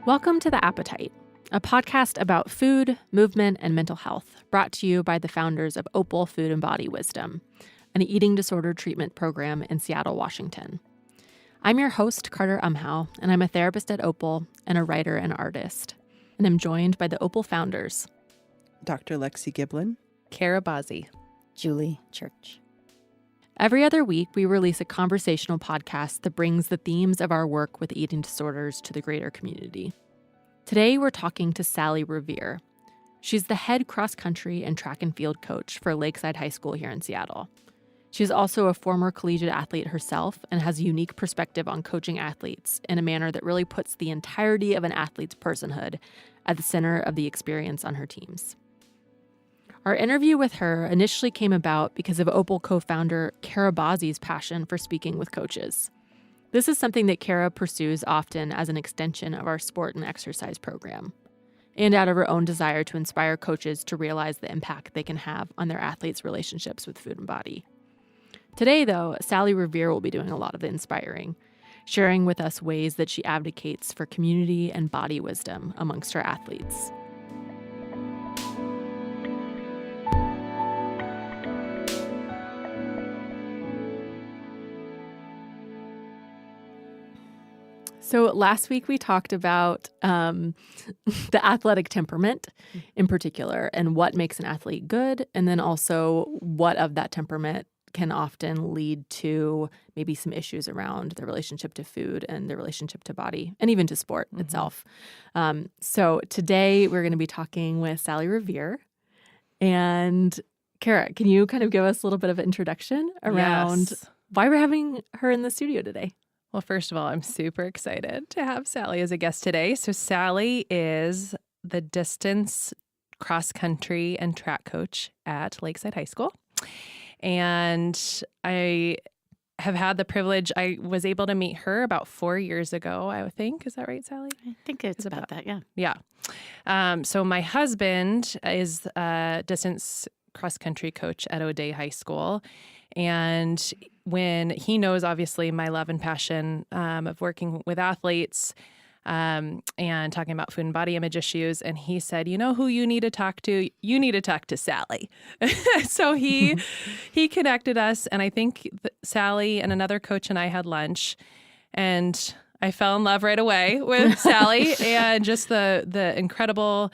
Welcome to The Appetite, a podcast about food, movement, and mental health, brought to you by the founders of Opal Food and Body Wisdom, an eating disorder treatment program in Seattle, Washington. I'm your host, Carter Umhow, and I'm a therapist at Opal and a writer and artist. And I'm joined by the Opal founders, Dr. Lexi Giblin, Kara Bozzi, Julie Church. Every other week, we release a conversational podcast that brings the themes of our work with eating disorders to the greater community. Today, we're talking to Sally Revere. She's the head cross-country and track and field coach for Lakeside High School here in Seattle. She's also a former collegiate athlete herself and has a unique perspective on coaching athletes in a manner that really puts the entirety of an athlete's personhood at the center of the experience on her teams. Our interview with her initially came about because of Opal co-founder Kara Bozzi's passion for speaking with coaches. This is something that Kara pursues often as an extension of our sport and exercise program, and out of her own desire to inspire coaches to realize the impact they can have on their athletes' relationships with food and body. Today, though, Sally Revere will be doing a lot of the inspiring, sharing with us ways that she advocates for community and body wisdom amongst her athletes. So last week we talked about the athletic temperament in particular and what makes an athlete good, and then also what of that temperament can often lead to maybe some issues around the relationship to food and the relationship to body and even to sport itself. So today we're going to be talking with Sally Revere. And Kara, can you kind of give us a little bit of an introduction around why we're having her in the studio today? Well, first of all, I'm super excited to have Sally as a guest today. So Sally is the distance cross country and track coach at Lakeside High School. And I have had the privilege, I was able to meet her about 4 years ago, I think. Is that right, Sally? I think it's about that, yeah. Yeah. So my husband is a distance cross country coach at O'Day High School. And when he knows, obviously, my love and passion of working with athletes and talking about food and body image issues, and he said, you know who you need to talk to? You need to talk to Sally. So he connected us, and I think Sally and another coach and I had lunch, and I fell in love right away with Sally and just the incredible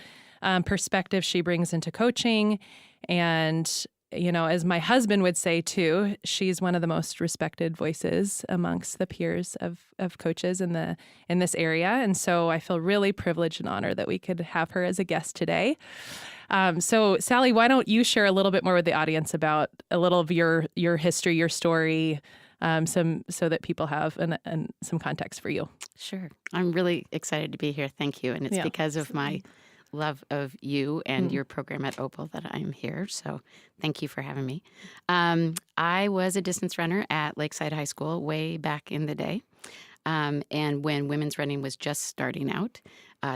perspective she brings into coaching. And you know, as my husband would say, too, she's one of the most respected voices amongst the peers of coaches in this area. And so I feel really privileged and honored that we could have her as a guest today. So, Sally, why don't you share a little bit more with the audience about a little of your history, your story, so that people have and some context for you. Sure. I'm really excited to be here. Thank you. And it's because of my love of you and your program at Opal that I'm here. So thank you for having me. I was a distance runner at Lakeside High School way back in the day. And when women's running was just starting out,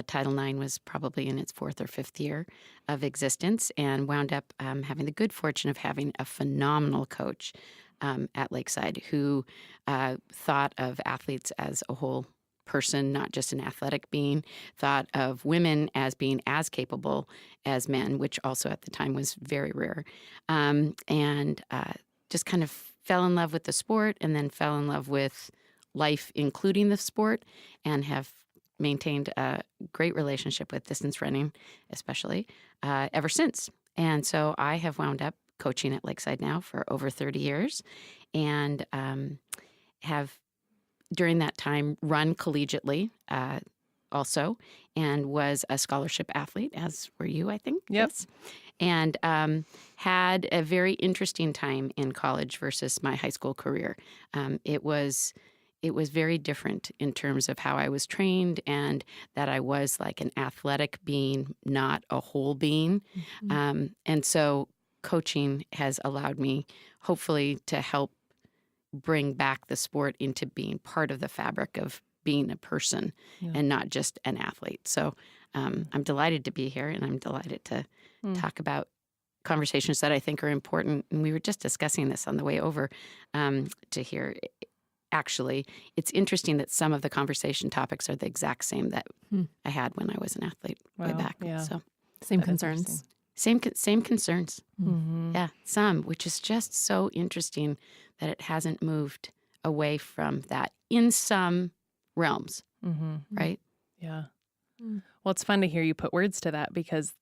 Title IX was probably in its 4th or 5th year of existence, and wound up having the good fortune of having a phenomenal coach at Lakeside who thought of athletes as a whole person, not just an athletic being, thought of women as being as capable as men, which also at the time was very rare, and just kind of fell in love with the sport and then fell in love with life, including the sport, and have maintained a great relationship with distance running, especially, ever since. And so I have wound up coaching at Lakeside now for over 30 years and have during that time run collegiately also, and was a scholarship athlete, as were you, I think. Yep. Yes. And had a very interesting time in college versus my high school career. It was very different in terms of how I was trained, and that I was like an athletic being, not a whole being. Mm-hmm. And so coaching has allowed me, hopefully, to help bring back the sport into being part of the fabric of being a person and not just an athlete. So I'm delighted to be here, and I'm delighted to talk about conversations that I think are important. And we were just discussing this on the way over to here. actually, it's interesting that some of the conversation topics are the exact same that I had when I was an athlete way back. Yeah. So Same concerns. same concerns. Mm-hmm. Yeah, some, which is just so interesting that it hasn't moved away from that in some realms, Mm-hmm. right? Yeah. Mm. Well, it's fun to hear you put words to that because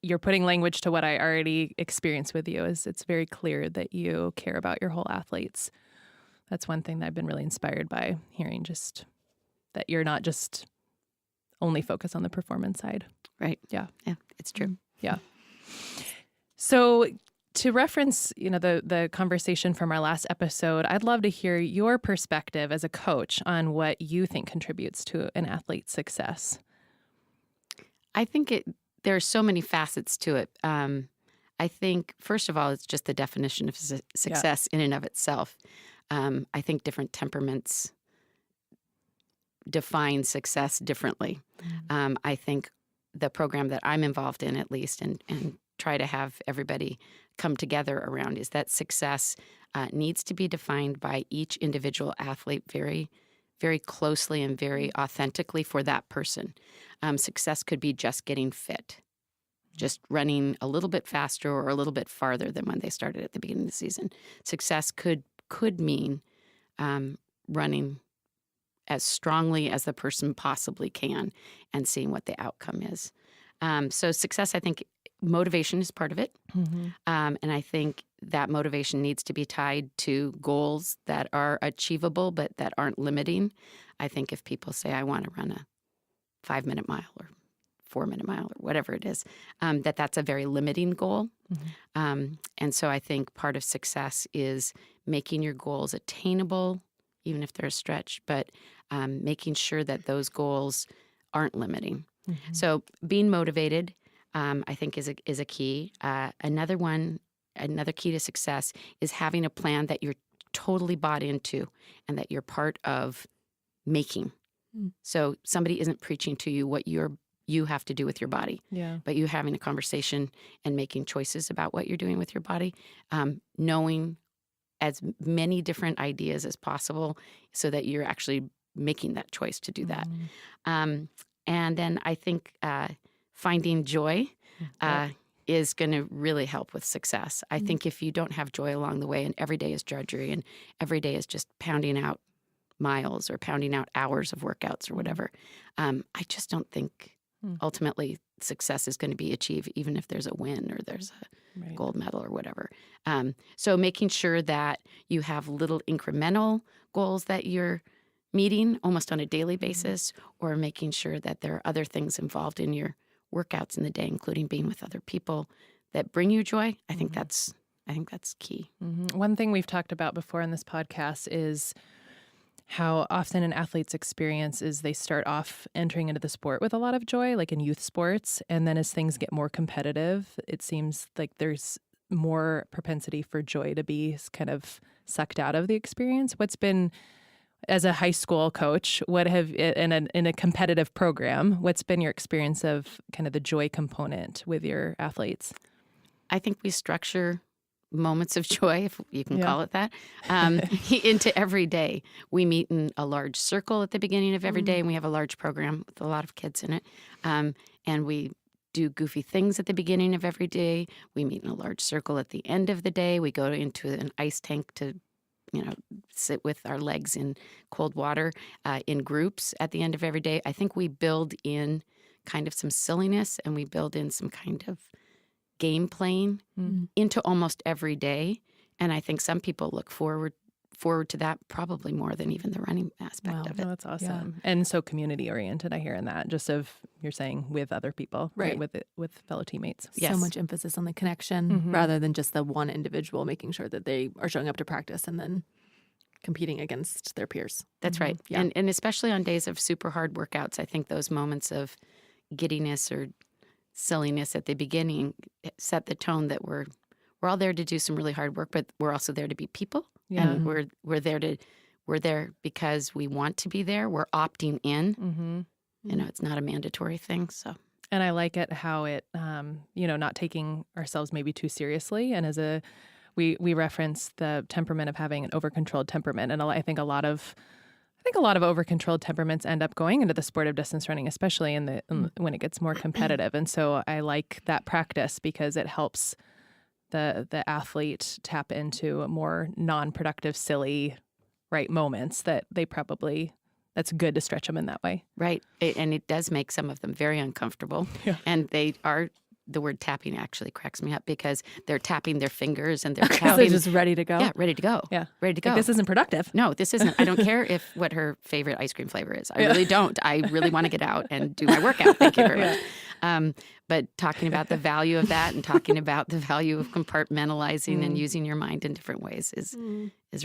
you're putting language to what I already experienced with you. Is it's very clear that you care about your whole athletes. That's one thing that I've been really inspired by hearing, just that you're not just only focused on the performance side. Right. Yeah. Yeah, it's true. Yeah. So to reference, the conversation from our last episode, I'd love to hear your perspective as a coach on what you think contributes to an athlete's success. I think there are so many facets to it. I think, first of all, it's just the definition of success in and of itself. I think different temperaments define success differently. I think the program that I'm involved in, at least, and try to have everybody come together around, is that success needs to be defined by each individual athlete very, very closely and very authentically for that person. Success could be just getting fit, just running a little bit faster or a little bit farther than when they started at the beginning of the season. Success could mean running as strongly as the person possibly can and seeing what the outcome is. So success, I think, motivation is part of it. Mm-hmm. And I think that motivation needs to be tied to goals that are achievable but that aren't limiting. I think if people say, I want to run a 5-minute mile or 4-minute mile or whatever it is, that's a very limiting goal. Mm-hmm. And so I think part of success is making your goals attainable, even if they're a stretch, but making sure that those goals aren't limiting. Mm-hmm. So being motivated, I think, is a key. Another key to success is having a plan that you're totally bought into and that you're part of making. So somebody isn't preaching to you what you have to do with your body, but you having a conversation and making choices about what you're doing with your body, knowing as many different ideas as possible so that you're actually making that choice to do that. And then I think finding joy is going to really help with success. I think if you don't have joy along the way and every day is drudgery and every day is just pounding out miles or pounding out hours of workouts or whatever, I just don't think ultimately success is going to be achieved, even if there's a win or there's a gold medal or whatever. So making sure that you have little incremental goals that you're meeting almost on a daily basis, or making sure that there are other things involved in your workouts in the day, including being with other people that bring you joy. I think that's key. Mm-hmm. One thing we've talked about before in this podcast is how often an athlete's experience is they start off entering into the sport with a lot of joy, like in youth sports. And then as things get more competitive, it seems like there's more propensity for joy to be kind of sucked out of the experience. What's been, as a high school coach, in a competitive program, what's been your experience of kind of the joy component with your athletes? I think we structure moments of joy, if you can call it that, into every day. We meet in a large circle at the beginning of every day, and we have a large program with a lot of kids in it. And we do goofy things at the beginning of every day. We meet in a large circle at the end of the day. We go into an ice tank to sit with our legs in cold water in groups at the end of every day. I think we build in kind of some silliness, and we build in some kind of game playing into almost every day. And I think some people look forward to that probably more than even the running aspect of it. Oh, that's awesome. Yeah. And so community oriented, I hear in that, just of, you're saying, with other people, right? With fellow teammates. Yes. So much emphasis on the connection rather than just the one individual making sure that they are showing up to practice and then competing against their peers. That's right. Yeah. And especially on days of super hard workouts, I think those moments of giddiness or silliness at the beginning set the tone that we're all there to do some really hard work, but we're also there to be people. Yeah. And we're there because we want to be there. We're opting in. It's not a mandatory thing. So, and I like it how it, not taking ourselves maybe too seriously. And we reference the temperament of having an over-controlled temperament, and I think a lot of over-controlled temperaments end up going into the sport of distance running, especially when it gets more competitive. And so I like that practice because it helps the athlete tap into more non-productive, silly, right moments that that's good to stretch them in that way. Right. And it does make some of them very uncomfortable. Yeah. And the word tapping actually cracks me up because they're tapping their fingers and they're They're tapping. just ready to go. Yeah, ready to go. Yeah. Ready to go. Like, this isn't productive. No, this isn't. I don't care what her favorite ice cream flavor is. I really don't. I really want to get out and do my workout. Thank you very much. But talking about the value of that and talking about the value of compartmentalizing and using your mind in different ways is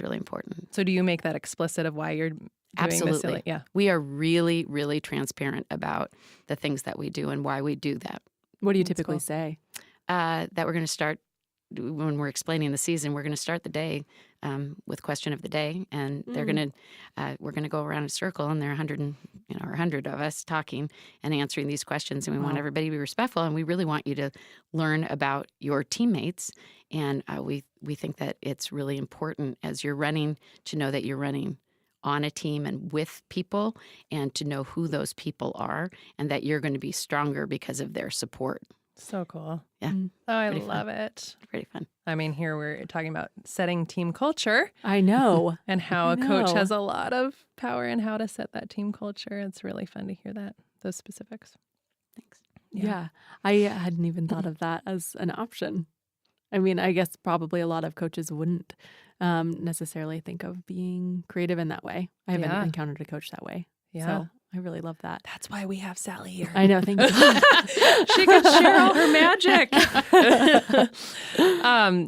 really important. So do you make that explicit of why you're doing Absolutely. this silly? Yeah. We are really, really transparent about the things that we do and why we do that. What do you typically say? That we're going to start, when we're explaining the season, we're going to start the day with question of the day, and we're going to go around in a circle, and there are 100 of us talking and answering these questions, and we want everybody to be respectful, and we really want you to learn about your teammates, and we think that it's really important as you're running to know that you're running on a team and with people, and to know who those people are, and that you're going to be stronger because of their support. So cool. Yeah. Oh, I Pretty love fun. it. Pretty fun. I mean, here we're talking about setting team culture I know. and how I a coach know. has a lot of power in how to set that team culture. It's really fun to hear those specifics. Thanks. Yeah. I hadn't even thought of that as an option. I mean, I guess probably a lot of coaches wouldn't necessarily think of being creative in that way. I haven't encountered a coach that way. Yeah. So I really love that. That's why we have Sally here. I know. Thank you. She could share all her magic.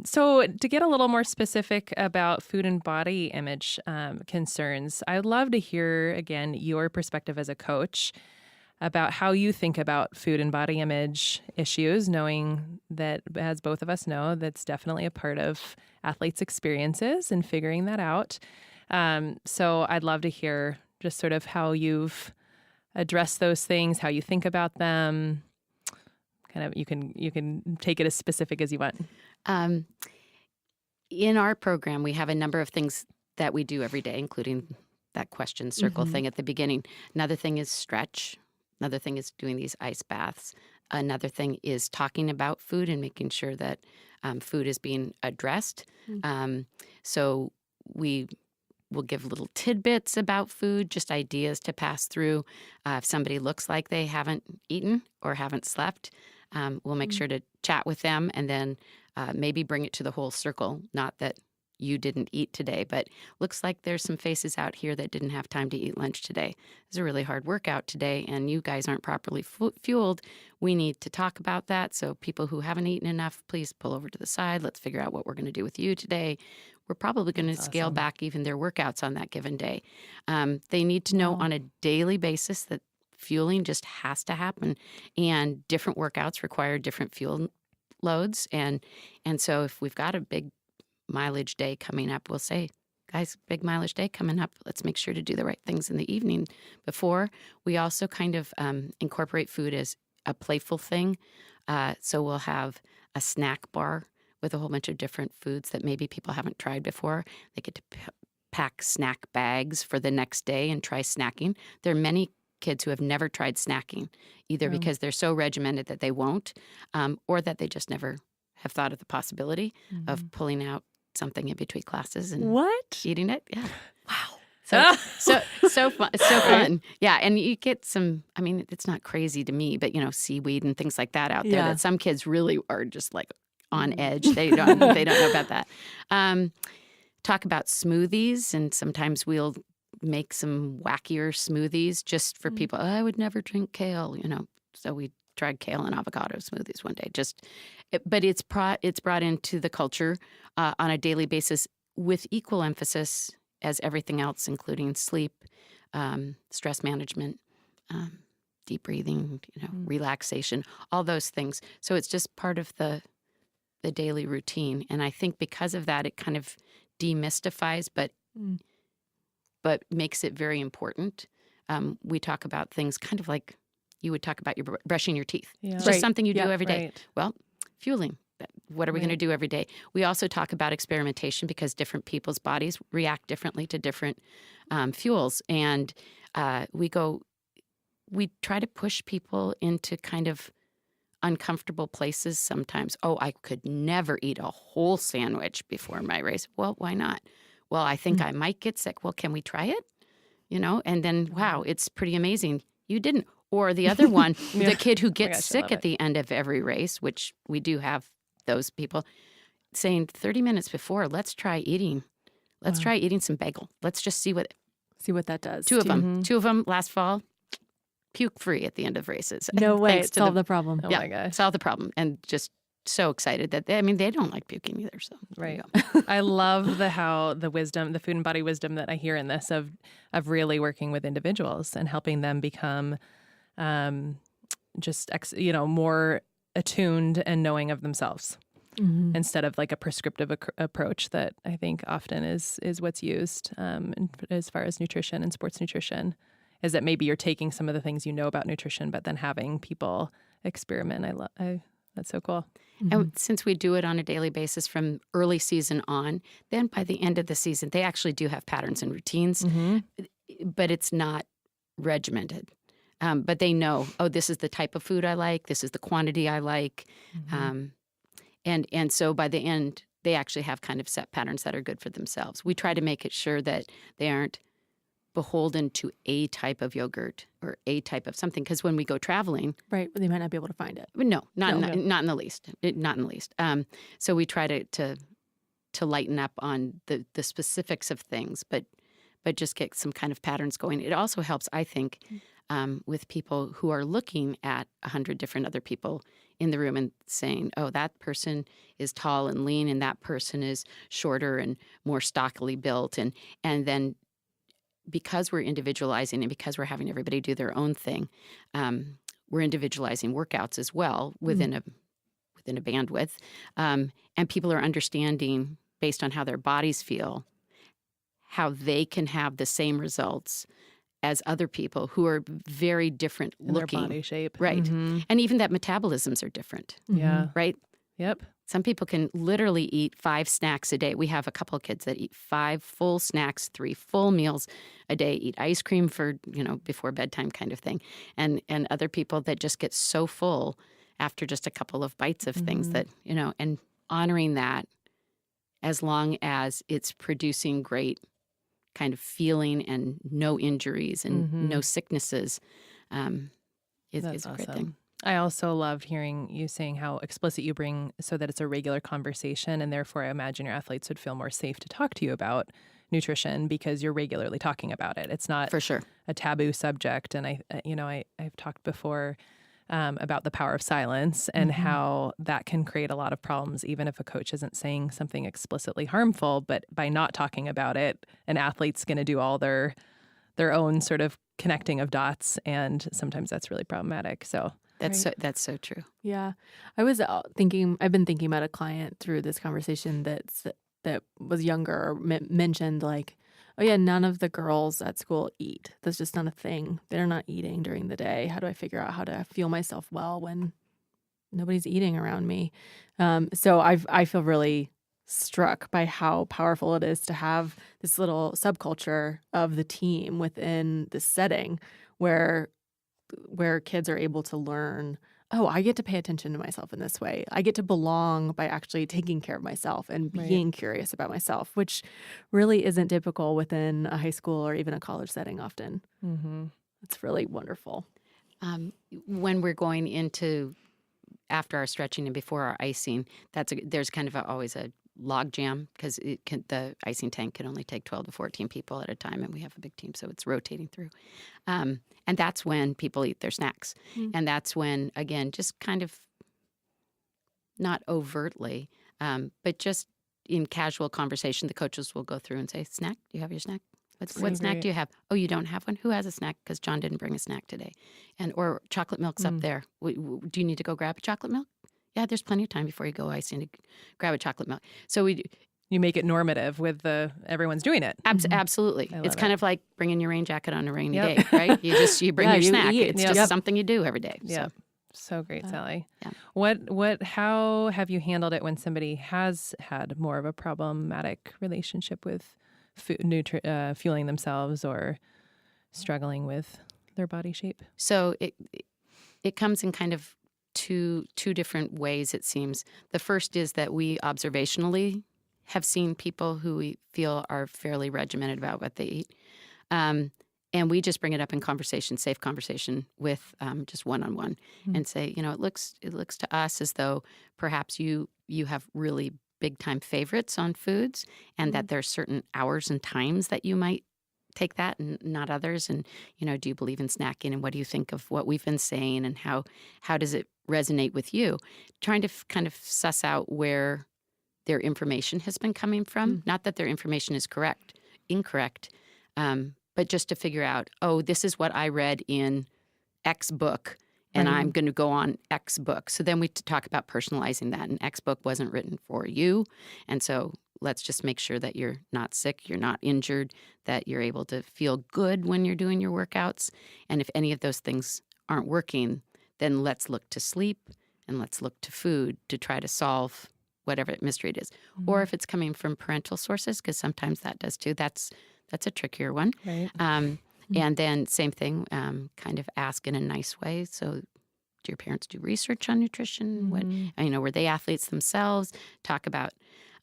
So to get a little more specific about food and body image concerns, I'd love to hear, again, your perspective as a coach about how you think about food and body image issues, knowing that, as both of us know, that's definitely a part of athletes' experiences and figuring that out. So I'd love to hear just sort of how you've addressed those things, how you think about them. Kind of, you can take it as specific as you want. In our program, we have a number of things that we do every day, including that question circle thing at the beginning. Another thing is stretch. Another thing is doing these ice baths. Another thing is talking about food and making sure that food is being addressed. So we will give little tidbits about food, just ideas to pass through. If somebody looks like they haven't eaten or haven't slept, we'll make sure to chat with them and then maybe bring it to the whole circle. Not that you didn't eat today, but looks like there's some faces out here that didn't have time to eat lunch today. It's a really hard workout today, and you guys aren't properly fueled. We need to talk about that. So people who haven't eaten enough, please pull over to the side. Let's figure out what we're going to do with you today. We're probably going to scale back even their workouts on that given day. They need to know on a daily basis that fueling just has to happen, and different workouts require different fuel loads. And so if we've got a big mileage day coming up, we'll say, guys, big mileage day coming up. Let's make sure to do the right things in the evening before. We also kind of incorporate food as a playful thing. So we'll have a snack bar with a whole bunch of different foods that maybe people haven't tried before. They get to pack snack bags for the next day and try snacking. There are many kids who have never tried snacking, either because they're so regimented that they won't, or that they just never have thought of the possibility of pulling out something in between classes and eating it. Yeah. Wow. So fun. It's so fun. Yeah. And you get some, I mean, it's not crazy to me, but seaweed and things like that out there that some kids really are just like on edge. They don't know about that. Talk about smoothies, and sometimes we'll make some wackier smoothies just for people. Oh, I would never drink kale, So we tried kale and avocado smoothies one day. But it's brought into the culture on a daily basis with equal emphasis as everything else, including sleep, stress management, deep breathing, relaxation, all those things. So it's just part of the daily routine. And I think because of that, it kind of demystifies, but makes it very important. We talk about things kind of like you would talk about your brushing your teeth. Yeah. It's just something you do every day. Right. Well, fueling, What are we going to do every day? We also talk about experimentation because different people's bodies react differently to different fuels. And we try to push people into kind of uncomfortable places sometimes. Oh, I could never eat a whole sandwich before my race. Well, why not? Well, I think I might get sick. Well, can we try it? And then, wow, it's pretty amazing. You didn't. Or the other one, the kid who gets sick at the end of every race, which we do have those people, saying 30 minutes before, let's try eating some bagel. Let's just see what that does. Two of them last fall, puke free at the end of races. No way. Solve the problem. Oh my gosh. Solve the problem. And just so excited that they don't like puking either. So right. I love how the wisdom, the food and body wisdom that I hear in this of really working with individuals and helping them become more attuned and knowing of themselves instead of like a prescriptive approach that I think often is what's used as far as nutrition and sports nutrition, is that maybe you're taking some of the things you know about nutrition, but then having people experiment. That's so cool. And since we do it on a daily basis from early season on, then by the end of the season, they actually do have patterns and routines, but it's not regimented. But they know, this is the type of food I like. This is the quantity I like. And so by the end, they actually have kind of set patterns that are good for themselves. We try to make it sure that they aren't beholden to a type of yogurt or a type of something. Because when we go traveling... Right, they might not be able to find it. No, not in the least. Not in the least. So we try to lighten up on the specifics of things, but just get some kind of patterns going. It also helps, I think, with people who are looking at 100 different other people in the room and saying, oh, that person is tall and lean and that person is shorter and more stockily built. And then because we're individualizing and because we're having everybody do their own thing, we're individualizing workouts as well within a bandwidth. And people are understanding, based on how their bodies feel, how they can have the same results as other people who are very different looking. Their body shape. Right. And even that metabolisms are different. Yeah. Right? Yep. Some people can literally eat 5 snacks a day. We have a couple of kids that eat 5 full snacks, 3 full meals a day, eat ice cream for, before bedtime kind of thing. And other people that just get so full after just a couple of bites of things that, and honoring that as long as it's producing great kind of feeling and no injuries and no sicknesses is a great thing. I also loved hearing you saying how explicit you bring so that it's a regular conversation, and therefore I imagine your athletes would feel more safe to talk to you about nutrition because you're regularly talking about it. It's not for sure a taboo subject. And I've talked before about the power of silence and how that can create a lot of problems, even if a coach isn't saying something explicitly harmful. But by not talking about it, an athlete's going to do all their own sort of connecting of dots, and sometimes that's really problematic. So that's so true. Yeah, I've been thinking about a client through this conversation that was younger or mentioned like, oh yeah, none of the girls at school eat. That's just not a thing. They're not eating during the day. How do I figure out how to fuel myself well when nobody's eating around me? So I feel really struck by how powerful it is to have this little subculture of the team within this setting where kids are able to learn, oh, I get to pay attention to myself in this way. I get to belong by actually taking care of myself and being curious about myself, which really isn't typical within a high school or even a college setting often. It's really wonderful. When we're going into after our stretching and before our icing, there's kind of always a log jam because the icing tank can only take 12 to 14 people at a time, and we have a big team, so it's rotating through. And that's when people eat their snacks. And that's when, again, just kind of not overtly, but just in casual conversation, the coaches will go through and say, snack? Do you have your snack? What snack do you have? Oh, you don't have one? Who has a snack? Because John didn't bring a snack today. Or chocolate milk's up there. Do you need to go grab a chocolate milk? Yeah, there's plenty of time before you go icing to grab a chocolate milk. So you make it normative with everyone's doing it. Absolutely. It's kind of like bringing your rain jacket on a rainy day, right? You bring your snack. It's just something you do every day. Yeah, So great, Uh, Sally. yeah. How have you handled it when somebody has had more of a problematic relationship with fueling themselves or struggling with their body shape? So it comes in kind of two different ways, it seems. The first is that we observationally have seen people who we feel are fairly regimented about what they eat. And we just bring it up in conversation, safe conversation with just one-on-one, and say, it looks to us as though perhaps you have really big time favorites on foods, and that there are certain hours and times that you might take that and not others. And do you believe in snacking, and what do you think of what we've been saying, and how does it resonate with you? Trying to kind of suss out where their information has been coming from. Not that their information is incorrect, but just to figure out, this is what I read in X book, and I'm going to go on X book. So then we talk about personalizing that, and X book wasn't written for you. And so let's just make sure that you're not sick, you're not injured, that you're able to feel good when you're doing your workouts. And if any of those things aren't working, then let's look to sleep and let's look to food to try to solve whatever mystery it is. Or if it's coming from parental sources, because sometimes that does too. That's a trickier one. Right. And then same thing, kind of ask in a nice way. So do your parents do research on nutrition? Were they athletes themselves? Talk about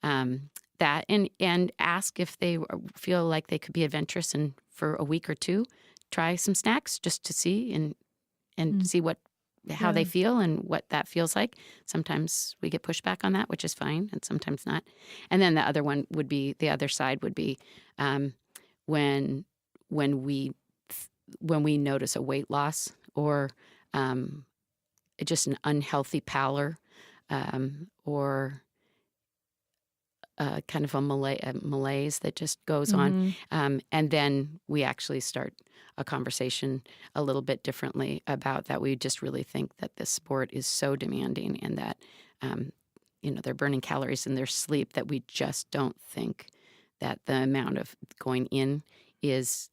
that, and ask if they feel like they could be adventurous, and for a week or two, try some snacks just to see and see how they feel and what that feels like. Sometimes we get pushback on that, which is fine, and sometimes not. And then the other side would be when we notice a weight loss or just an unhealthy pallor, or kind of a malaise that just goes on. And then we actually start a conversation a little bit differently about that. We just really think that this sport is so demanding, and that, they're burning calories in their sleep, that we just don't think that the amount of going in is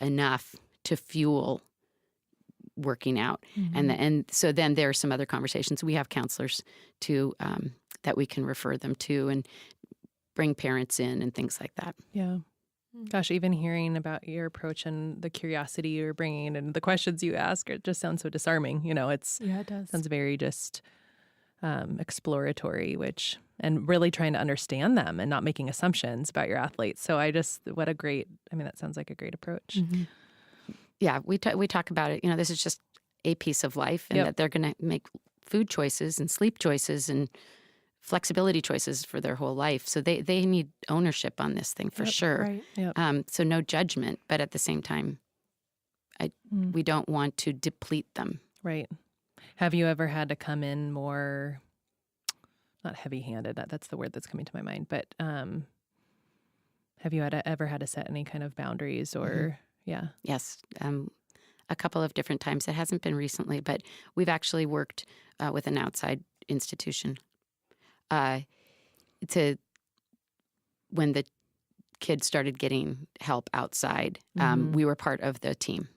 enough to fuel working out. And so then there are some other conversations. We have counselors too, that we can refer them to, and bring parents in and things like that. Yeah. Gosh, even hearing about your approach and the curiosity you're bringing and the questions you ask, it just sounds so disarming. It does. Sounds very just exploratory, and really trying to understand them and not making assumptions about your athletes. So that sounds like a great approach. Yeah, we talk about it. This is just a piece of life, and that they're going to make food choices and sleep choices and flexibility choices for their whole life. So they need ownership on this thing for sure. Right. Yep. So no judgment, but at the same time, we don't want to deplete them. Right. Have you ever had to come in more, not heavy-handed, that's the word that's coming to my mind, but have you ever had to set any kind of boundaries or, yeah? Yes. A couple of different times. It hasn't been recently, but we've actually worked with an outside institution when the kids started getting help outside. We were part of the team.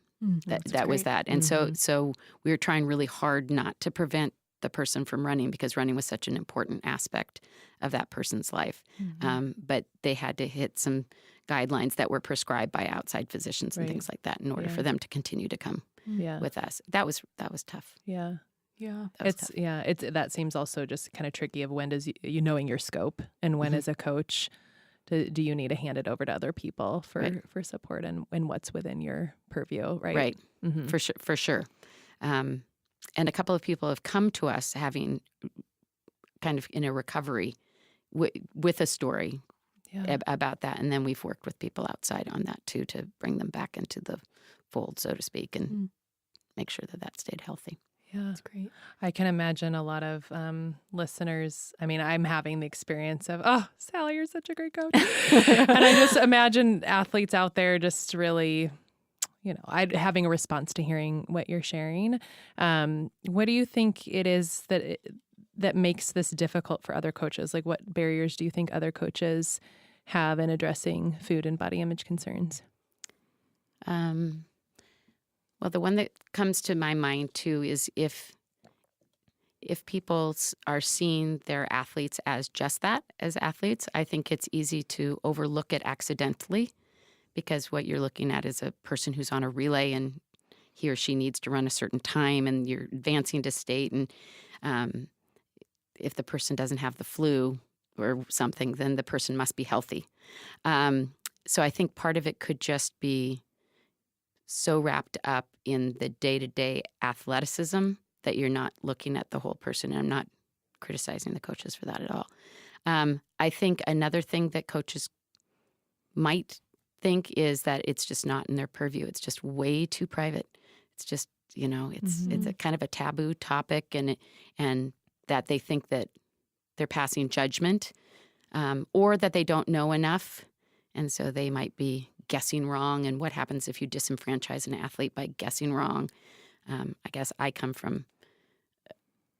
That was that. And so we were trying really hard not to prevent the person from running, because running was such an important aspect of that person's life. But they had to hit some guidelines that were prescribed by outside physicians and things like that in order for them to continue to come with us. That was tough. Yeah. Yeah. That seems also just kind of tricky of when does you knowing your scope, and when as a coach do you need to hand it over to other people for support and what's within your purview, right? Right. For sure. And a couple of people have come to us having kind of in a recovery with a story about that. And then we've worked with people outside on that too, to bring them back into the fold, so to speak, and make sure that stayed healthy. Yeah, that's great. I can imagine a lot of listeners. I mean, I'm having the experience of, Sally, you're such a great coach. And I just imagine athletes out there just really, having a response to hearing what you're sharing. What do you think it is that makes this difficult for other coaches? Like, what barriers do you think other coaches have in addressing food and body image concerns? Well, the one that comes to my mind too is if people are seeing their athletes as just that, as athletes, I think it's easy to overlook it accidentally, because what you're looking at is a person who's on a relay and he or she needs to run a certain time, and you're advancing to state. And if the person doesn't have the flu or something, then the person must be healthy. So I think part of it could just be so wrapped up in the day-to-day athleticism that you're not looking at the whole person. And I'm not criticizing the coaches for that at all. I think another thing that coaches might think is that it's just not in their purview. It's just way too private. It's just, it's a kind of a taboo topic, and that they think that they're passing judgment, or that they don't know enough. And so they might be guessing wrong. And what happens if you disenfranchise an athlete by guessing wrong? I guess I come from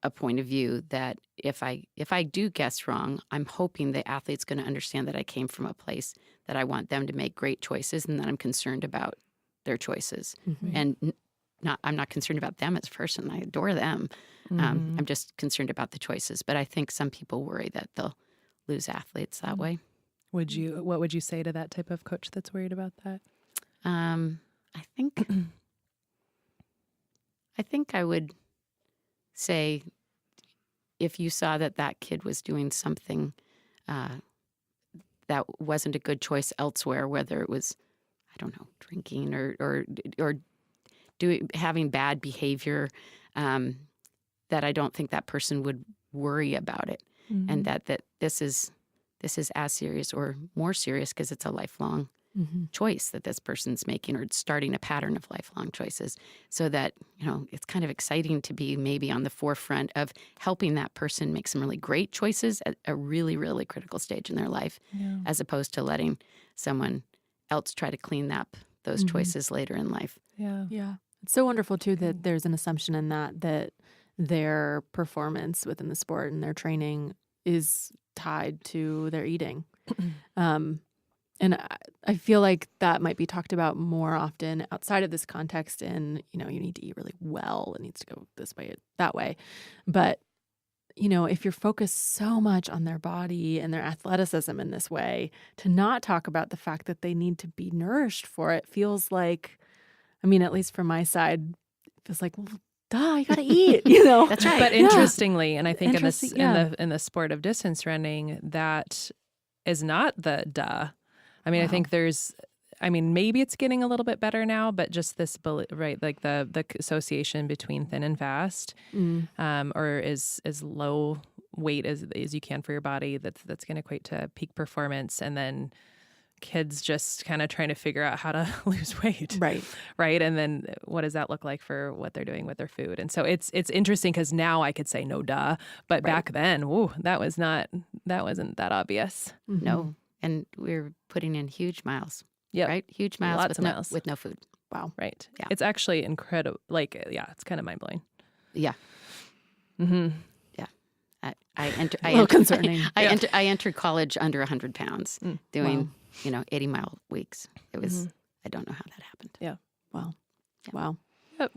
a point of view that if I do guess wrong, I'm hoping the athlete's going to understand that I came from a place that I want them to make great choices, and that I'm concerned about their choices. Mm-hmm. And I'm not concerned about them as a person. I adore them. I'm just concerned about the choices. But I think some people worry that they'll lose athletes that way. What would you say to that type of coach that's worried about that? I think I would say, if you saw that kid was doing something that wasn't a good choice elsewhere, whether it was, I don't know, drinking or having bad behavior, that I don't think that person would worry about it, and that this is as serious or more serious because it's a lifelong choice that this person's making, or starting a pattern of lifelong choices. So that, it's kind of exciting to be maybe on the forefront of helping that person make some really great choices at a really, really critical stage in their life, as opposed to letting someone else try to clean up those choices later in life. Yeah. It's so wonderful, too, that there's an assumption in that their performance within the sport and their training is tied to their eating. And I feel like that might be talked about more often outside of this context, and, you need to eat really well. It needs to go this way, that way. But, if you're focused so much on their body and their athleticism in this way, to not talk about the fact that they need to be nourished for it feels like, at least from my side, it feels like, well, duh, you gotta eat, That's right. But interestingly, and I think in the sport of distance running, that is not the duh. I think maybe it's getting a little bit better now, but just this, right, like the association between thin and fast, or as low weight as you can for your body, that's going to equate to peak performance, and then kids just kind of trying to figure out how to lose weight. Right. And then what does that look like for what they're doing with their food? And so it's interesting because now I could say no duh, but back then, that wasn't that obvious. No. And we're putting in huge miles. Yeah. Right? Huge miles. Lots of miles. With no food. Wow. Right. Yeah. It's actually incredible. It's kind of mind blowing. Yeah. Mm-hmm. Yeah. I entered college under 100 pounds doing, 80-mile weeks. It was, I don't know how that happened. Yeah. Wow. Yeah. Wow. Yep.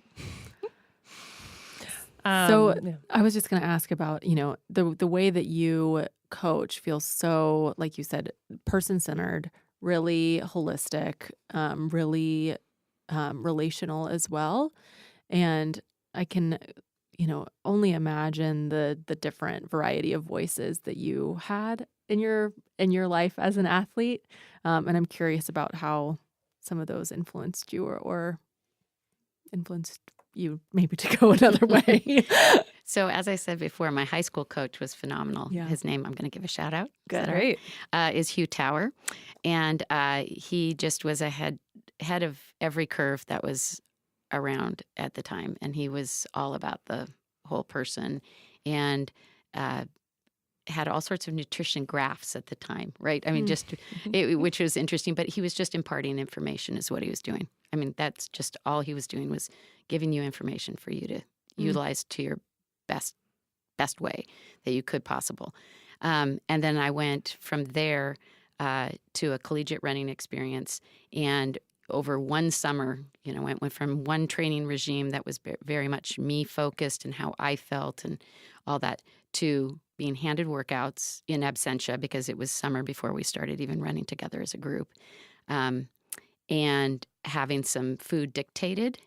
I was just going to ask about, the way that you coach feels so, like you said, person-centered, really holistic, really relational as well. And I can, only imagine the different variety of voices that you had in your life as an athlete. And I'm curious about how some of those influenced you or influenced you maybe to go another way. So as I said before, my high school coach was phenomenal. Yeah. His name, I'm going to give a shout out. Good. Great. Is Hugh Tower. And he just was head of every curve that was around at the time. And he was all about the whole person, and had all sorts of nutrition graphs at the time, right? Which was interesting, but he was just imparting information is what he was doing. That's just all he was doing, was giving you information for you to utilize to your best way that you could possible. And then I went from there to a collegiate running experience, and over one summer, went from one training regime that was very much me focused and how I felt and all that, to being handed workouts in absentia because it was summer before we started even running together as a group, and having some food dictated,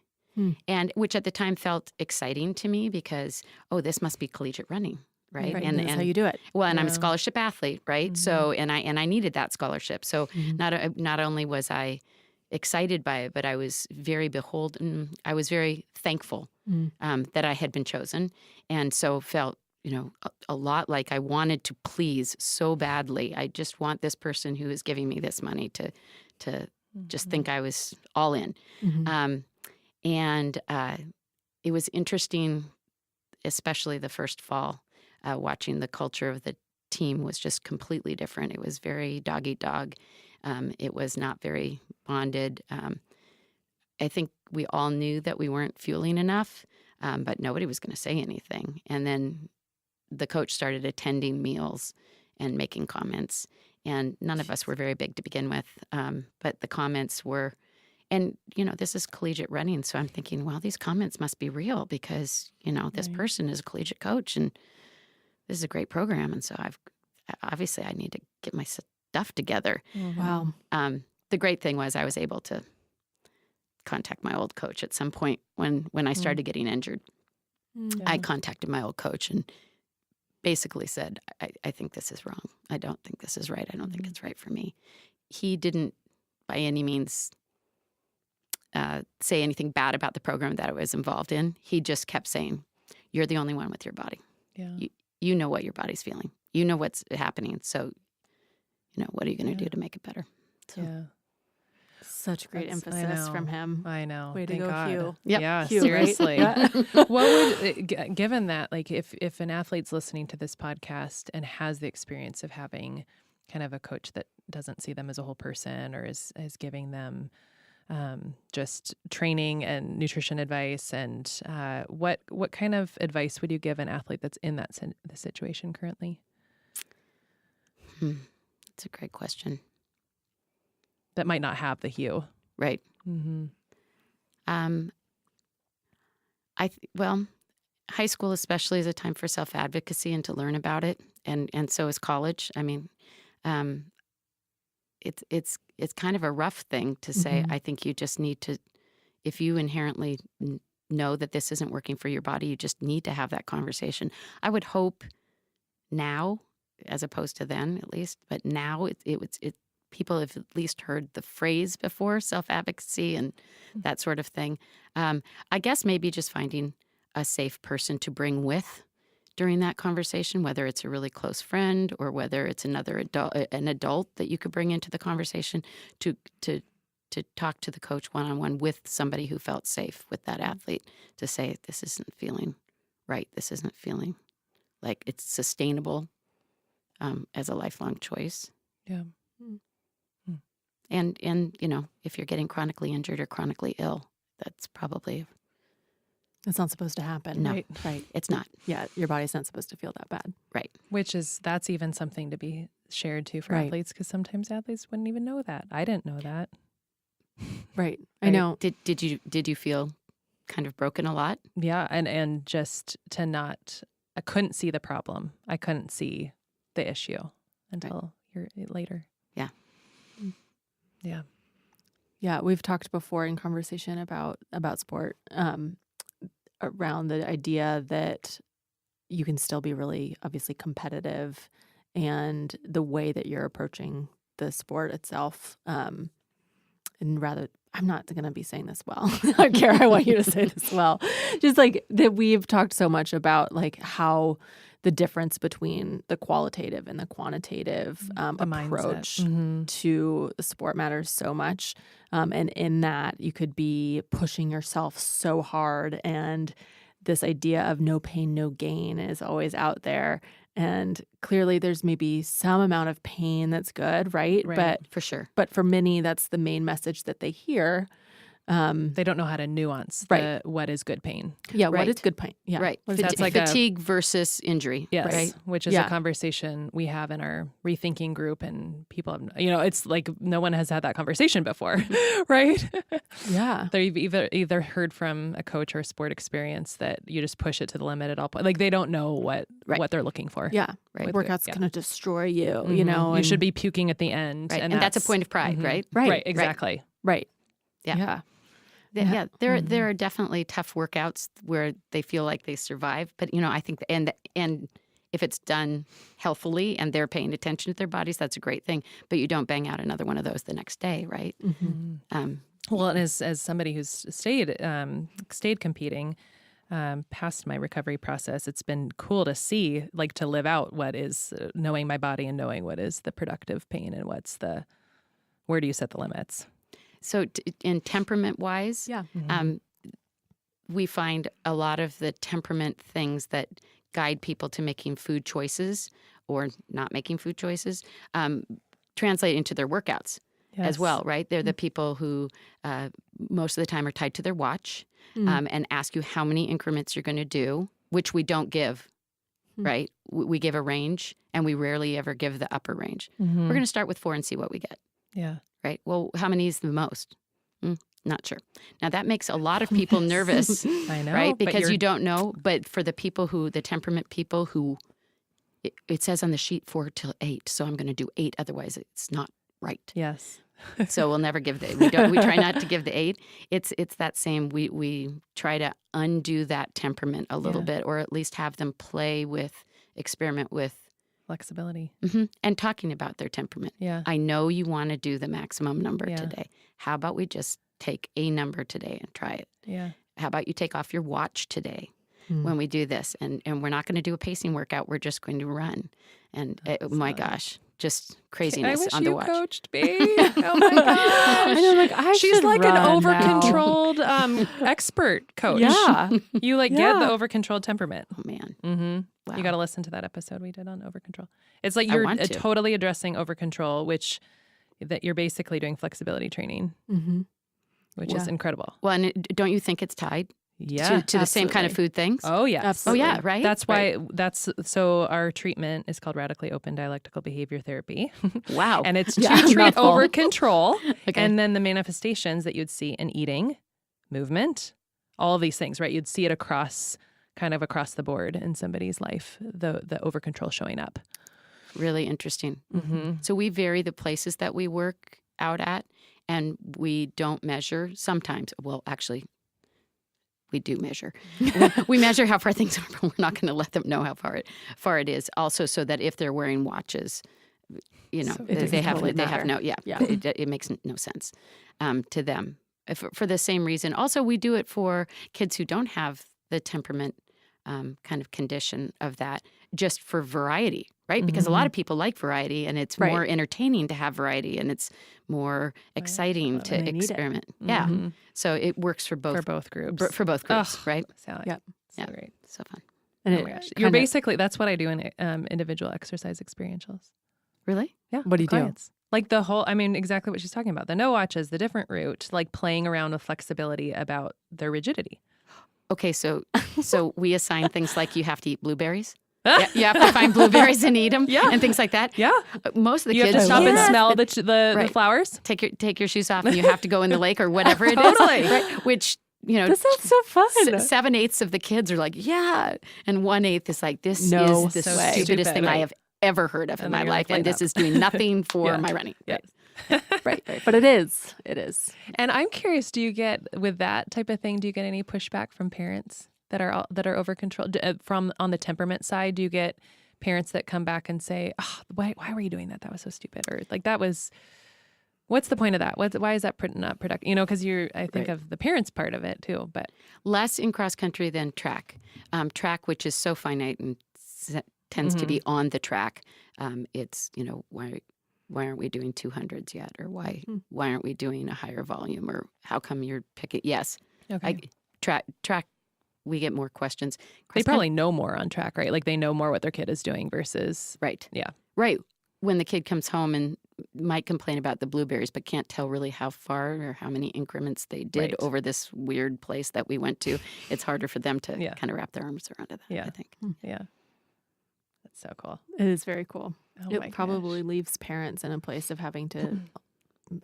and which at the time felt exciting to me because, oh, this must be collegiate running. Right. And that's how you do it. Well, and I'm a scholarship athlete, right? So, and I needed that scholarship. So not only was I excited by it, but I was very beholden. I was very thankful that I had been chosen. And so felt, a lot like I wanted to please so badly. I just want this person who is giving me this money to just think I was all in. And it was interesting, especially the first fall. Watching the culture of the team was just completely different. It was very dog eat dog. It was not very bonded. I think we all knew that we weren't fueling enough, but nobody was going to say anything. And then the coach started attending meals and making comments. And none of us were very big to begin with, but the comments were, and, this is collegiate running. So I'm thinking, well, these comments must be real because, this person is a collegiate coach and this is a great program. And so obviously I need to get my stuff together. Wow. The great thing was I was able to contact my old coach at some point when I started getting injured. I contacted my old coach and basically said, I think this is wrong. I don't think this is right. I don't think it's right for me. He didn't by any means say anything bad about the program that I was involved in. He just kept saying, you're the only one with your body. Yeah. You know what your body's feeling. You know what's happening. So, what are you going to do to make it better? So. Yeah. Such great emphasis from him. I know. Way to Thank go, God. Hugh. Yep. Yeah, Hugh, seriously. right? What would, given that, like if an athlete's listening to this podcast and has the experience of having kind of a coach that doesn't see them as a whole person or is giving them just training and nutrition advice, and what kind of advice would you give an athlete that's in the situation currently? That's a great question. That might not have the Hugh. Right. Mm-hmm. Well, high school especially is a time for self-advocacy and to learn about it, and so is college. I mean, it's kind of a rough thing to say. I think you just need to, if you inherently know that this isn't working for your body, you just need to have that conversation. I would hope now, as opposed to then, at least, but now it people have at least heard the phrase before, self-advocacy and that sort of thing. I guess maybe just finding a safe person to bring with during that conversation, whether it's a really close friend or whether it's an adult that you could bring into the conversation to talk to the coach one-on-one with somebody who felt safe with that athlete to say, this isn't feeling right. This isn't feeling like it's sustainable as a lifelong choice. Yeah. And if you're getting chronically injured or chronically ill, that's probably... It's not supposed to happen. No, Right. It's not. Yeah, your body's not supposed to feel that bad. Right. That's even something to be shared too for athletes, because sometimes athletes wouldn't even know that. I didn't know that. Right. I know. Did you feel kind of broken a lot? Yeah, and just to not, I couldn't see the problem. I couldn't see the issue until later. Yeah. Yeah. Yeah, we've talked before in conversation about sport, around the idea that you can still be really obviously competitive, and the way that you're approaching the sport itself. And rather, I'm not going to be saying this well. Kara, I want you to say this well. Just like that, we've talked so much about like how the difference between the qualitative and the quantitative approach to the sport matters so much. And in that, you could be pushing yourself so hard, and this idea of no pain, no gain is always out there. And clearly there's maybe some amount of pain that's good, right? But for sure. But for many, that's the main message that they hear. They don't know how to nuance what is good pain. Yeah, Right. what is good pain? Yeah. Right. That's like fatigue versus injury. Yes, Right. which is a conversation we have in our rethinking group, and people have, it's like no one has had that conversation before, right? Yeah. They've either heard from a coach or a sport experience that you just push it to the limit at all points. Like they don't know what they're looking for. Yeah. Right. Workout's going to destroy you, You should be puking at the end. Right. And that's a point of pride, right? Right, exactly. Right. Yeah. Yeah. There are definitely tough workouts where they feel like they survive, but I think and if it's done healthfully and they're paying attention to their bodies, that's a great thing. But you don't bang out another one of those the next day, right? Well, and as somebody who's stayed competing past my recovery process, it's been cool to see, like, to live out what is knowing my body and knowing what is the productive pain and where do you set the limits. So in temperament-wise, we find a lot of the temperament things that guide people to making food choices or not making food choices translate into their workouts as well, right? They're the people who most of the time are tied to their watch and ask you how many increments you're going to do, which we don't give, right? We give a range, and we rarely ever give the upper range. We're going to start with 4 and see what we get. Yeah. Right. Well, how many is the most? Not sure. Now, that makes a lot of people nervous. I know. Right? Because you don't know. But for the temperament people who, it says on the sheet 4 till 8. So I'm going to do 8. Otherwise, it's not right. Yes. So we'll never give we try not to give the 8. It's that same, we try to undo that temperament a little bit, or at least have them experiment with Flexibility. And talking about their temperament. Yeah. I know you want to do the maximum number today. How about we just take a number today and try it? Yeah. How about you take off your watch today when we do this? And we're not going to do a pacing workout. We're just going to run. And my gosh, just craziness on the watch. I wish you coached me. Oh my gosh. And I'm like, She's like an over-controlled expert coach. Yeah. You get the over-controlled temperament. Oh, man. Mm-hmm. Wow. You got to listen to that episode we did on over-control. It's like you're totally addressing over-control, which that you're basically doing flexibility training, which is incredible. Well, and don't you think it's tied to the same kind of food things? Oh, yes. Absolutely. Oh, yeah, right? That's why so our treatment is called radically open dialectical behavior therapy. Wow. And it's to treat over-control. And then the manifestations that you'd see in eating, movement, all of these things, right? You'd see it across the board in somebody's life, the over-control showing up. Really interesting. So we vary the places that we work out at, and we don't measure sometimes. Well, actually, we do measure. We measure how far things are, but we're not going to let them know how far it is. Also, so that if they're wearing watches, they have no. It makes no sense to them for the same reason. Also, we do it for kids who don't have the temperament kind of condition of that, just for variety, right? Because a lot of people like variety, and it's more entertaining to have variety, and it's more exciting to experiment. Yeah. So it works for both groups. For both groups, right? So, Yep. So great. So fun. And you're basically, that's what I do in individual exercise experientials. Really? Yeah. What do you do? Like exactly what she's talking about. The no watches, the different route, like playing around with flexibility about their rigidity. Okay, so we assign things like you have to eat blueberries. You have to find blueberries and eat them, and things like that. Yeah, most of the kids have to stop and smell the flowers. Take your shoes off, and you have to go in the lake or whatever it is. Totally. Right? Which this sounds so fun. 7/8 of the kids are like, yeah, and 1/8 is like, this is the stupidest thing I have ever heard of in my life, and this is doing nothing for my running. Yes. Right. But it is. And I'm curious, do you get, with that type of thing, do you get any pushback from parents that are over controlled from on the temperament side? Do you get parents that come back and say, oh, why were you doing that? That was so stupid. Or like, what's the point of that? Why is that not productive? Because I think of the parents part of it too, but less in cross country than track. Track, which is so finite and tends to be on the track. It's, why aren't we doing 200s yet? Or why aren't we doing a higher volume? Or how come you're picking? Yes. Okay. Track, we get more questions. They probably know more on track, right? Like they know more what their kid is doing versus. Right. Yeah. Right. When the kid comes home and might complain about the blueberries, but can't tell really how far or how many increments they did Right. over this weird place that we went to. It's harder for them to Yeah. kind of wrap their arms around it, Yeah. I think. Yeah. That's so cool. It is very cool. Oh my It probably gosh. leaves parents in a place of having to,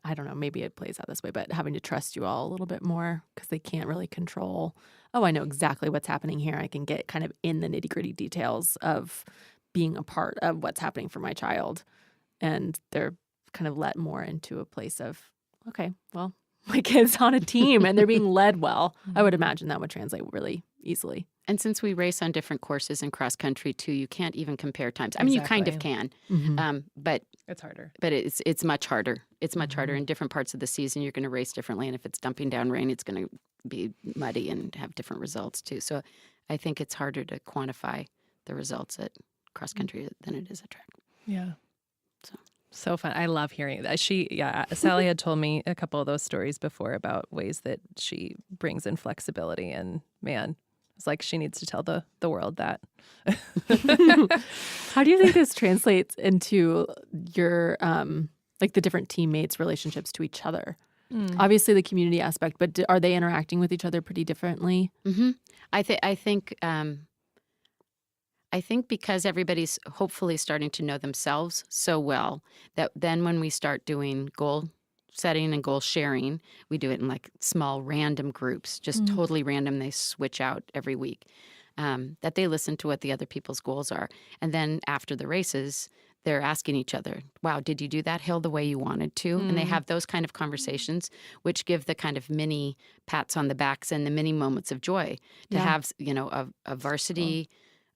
I don't know, maybe it plays out this way, but having to trust you all a little bit more because they can't really control, oh, I know exactly what's happening here. I can get kind of in the nitty-gritty details of being a part of what's happening for my child. And they're kind of let more into a place of, okay, well, my kid's on a team and they're being led well. I would imagine that would translate really easily. And since we race on different courses in cross country too, you can't even compare times. I mean, you kind of Exactly. can, but It's harder. it's much harder. It's much harder in different parts of the season. You're going to race differently, and if it's dumping down rain, it's going to be muddy and have different results too. So, I think it's harder to quantify the results at cross country than it is at track. Yeah. So. So fun. I love hearing that. Sally had told me a couple of those stories before about ways that she brings in flexibility, and man, it's like she needs to tell the world that. How do you think this translates into your, like the different teammates' relationships to each other? Obviously the community aspect, but are they interacting with each other pretty differently? Mm-hmm. I think because everybody's hopefully starting to know themselves so well that then when we start doing goal setting and goal sharing, we do it in like small random groups, just totally random. They switch out every week. That they listen to what the other people's goals are. And then after the races, they're asking each other, wow, did you do that hill the way you wanted to? And they have those kind of conversations, which give the kind of mini pats on the backs and the mini moments of joy to have,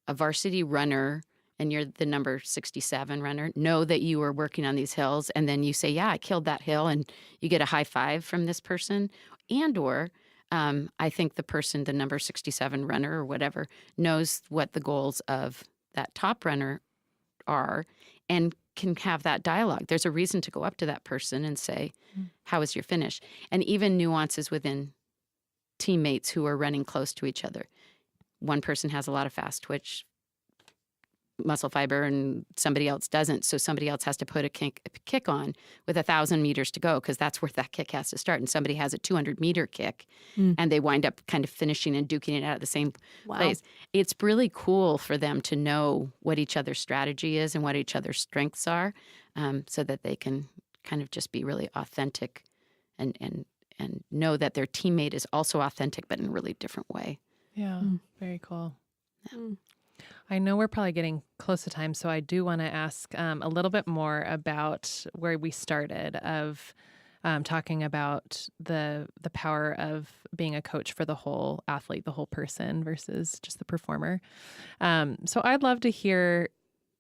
a varsity runner, and you're the number 67 runner, know that you were working on these hills. And then you say, yeah, I killed that hill, and you get a high five from this person. Or I think the person, the number 67 runner or whatever, knows what the goals of that top runner are and can have that dialogue. There's a reason to go up to that person and say, how was your finish? And even nuances within teammates who are running close to each other. One person has a lot of fast twitch muscle fiber and somebody else doesn't. So somebody else has to put a kick on with 1,000 meters to go because that's where that kick has to start. And somebody has a 200-meter kick and they wind up kind of finishing and duking it out at the same place. It's really cool for them to know what each other's strategy is and what each other's strengths are so that they can kind of just be really authentic and know that their teammate is also authentic but in a really different way. Yeah, very cool. I know we're probably getting close to time, so I do want to ask a little bit more about where we started of talking about the power of being a coach for the whole athlete, the whole person versus just the performer. So I'd love to hear,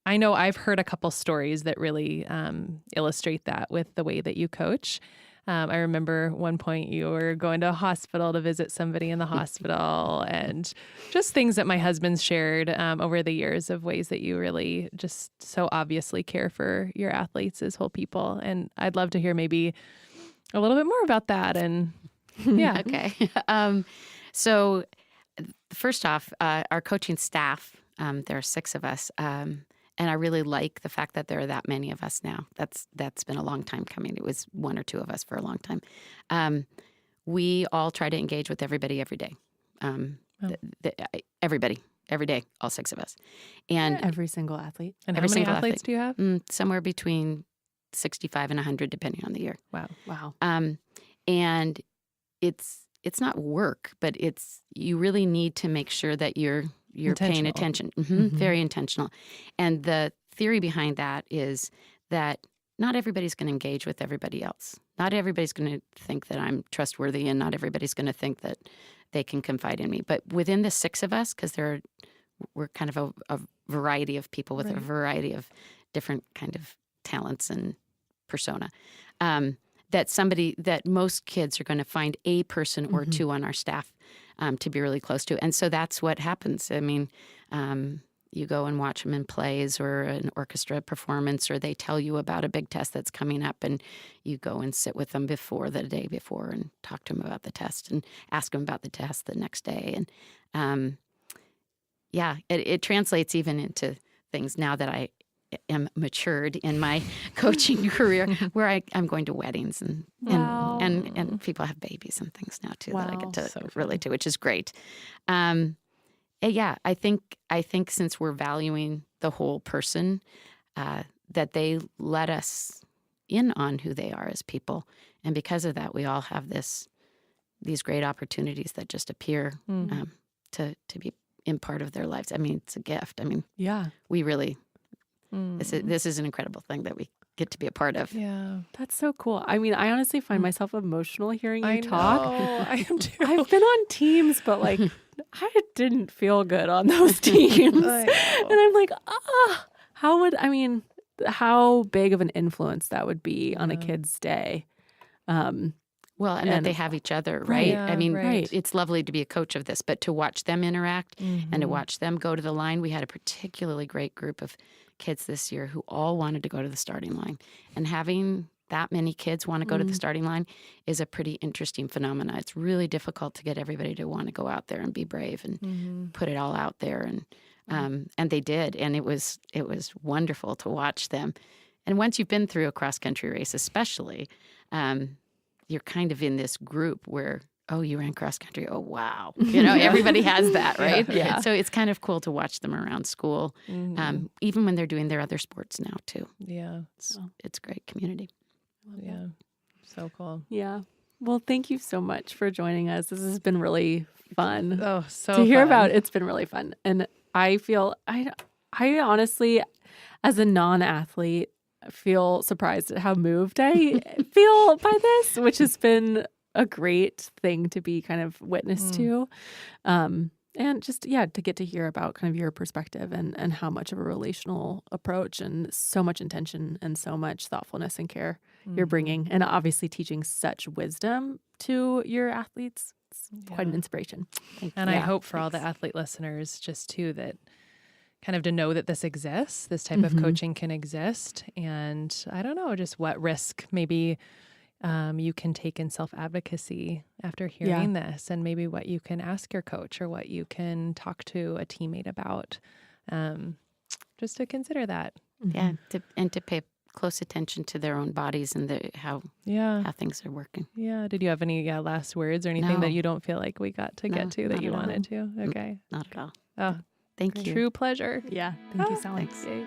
I know I've heard a couple stories that really illustrate that with the way that you coach. I remember one point you were going to a hospital to visit somebody in the hospital and just things that my husband's shared over the years of ways that you really just so obviously care for your athletes as whole people. And I'd love to hear maybe a little bit more about that. And yeah. Okay. So first off, our coaching staff, there are 6 of us. And I really like the fact that there are that many of us now. That's been a long time coming. It was 1 or 2 of us for a long time. We all try to engage with everybody every day. Everybody, every day, all 6 of us. And Every single athlete. And how Every many single athletes do you have? somewhere between 65 and 100, depending on the year. Wow. And it's not work, but you really need to make sure that you're paying attention. Very intentional. And the theory behind that is that not everybody's going to engage with everybody else. Not everybody's going to think that I'm trustworthy, and not everybody's going to think that they can confide in me. But within the 6 of us, because we're kind of a variety of people with a variety of different kind of talents and persona, that most kids are going to find a person or 2 on our staff to be really close to. And so that's what happens. I mean, you go and watch them in plays or an orchestra performance, or they tell you about a big test that's coming up, and you go and sit with them the day before and talk to them about the test and ask them about the test the next day. And it translates even into things now that am matured in my coaching career, where I'm going to weddings and people have babies and things now too that I get to relate to, which is great. Yeah, I think since we're valuing the whole person, that they let us in on who they are as people, and because of that, we all have these great opportunities that just appear to be in part of their lives. I mean, it's a gift. I mean, we really this is an incredible thing that we get to be a part of. Yeah, that's so cool. I mean, I honestly find myself emotional hearing you talk. I am too. I've been on teams, but like I didn't feel good on those teams. And I'm like, how big of an influence that would be on a kid's day. Well, and that they have each other, right? Yeah, I mean, right. It's lovely to be a coach of this, but to watch them interact and to watch them go to the line. We had a particularly great group of kids this year who all wanted to go to the starting line. And having that many kids want to go to the starting line is a pretty interesting phenomena. It's really difficult to get everybody to want to go out there and be brave and put it all out there. And they did. And it was wonderful to watch them. And once you've been through a cross-country race, especially, you're kind of in this group where, oh, you ran cross country. Oh, wow. Everybody has that, right? Yeah. So it's kind of cool to watch them around school, even when they're doing their other sports now, too. Yeah. It's a great community. Yeah. So cool. Yeah. Well, thank you so much for joining us. This has been really fun. Oh, so to hear fun. about. It's been really fun. And I feel, I honestly, as a non-athlete, feel surprised at how moved I feel by this, which has been a great thing to be kind of witness to. And just, to get to hear about kind of your perspective and how much of a relational approach and so much intention and so much thoughtfulness and care you're bringing, and obviously teaching such wisdom to your athletes. It's quite an inspiration. And I hope for all the athlete listeners just too that kind of to know that this exists, this type of coaching can exist. And I don't know, just what risk maybe you can take in self-advocacy after hearing this, and maybe what you can ask your coach or what you can talk to a teammate about, just to consider that. Yeah, to pay close attention to their own bodies and how things are working. Yeah. Did you have any last words or anything that you don't feel like we got to get to that you wanted to? Okay. Not at all. Oh, thank you. True pleasure. Yeah. Thank you so much. Thanks. Yay.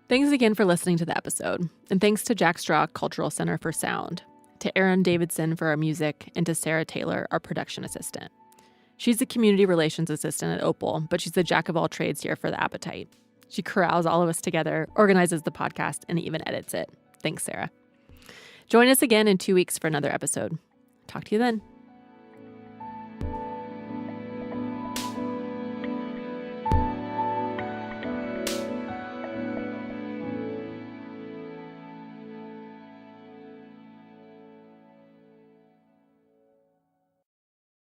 Thanks again for listening to the episode. And thanks to Jack Straw Cultural Center for Sound, to Aaron Davidson for our music, and to Sarah Taylor, our production assistant. She's the community relations assistant at Opal, but she's the jack of all trades here for the Appetite. She corrals all of us together, organizes the podcast, and even edits it. Thanks, Sarah. Join us again in 2 weeks for another episode. Talk to you then.